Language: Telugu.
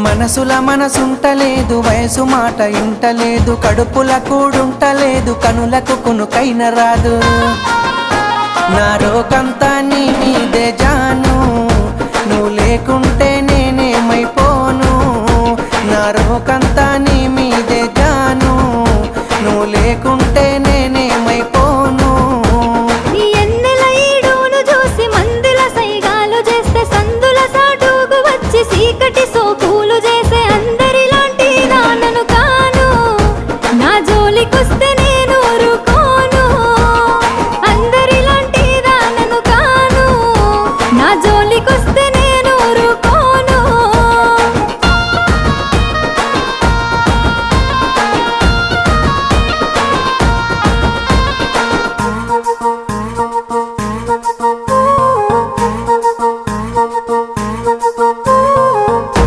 మనసుల మనసుంటలేదు, వయసు మాట ఇంటలేదు, కడుపుల కూడుంటలేదు, కనులకు కునుకైన రాదు. నా రోకంతా నీ మీదే జాను, నువ్వు లేకుండా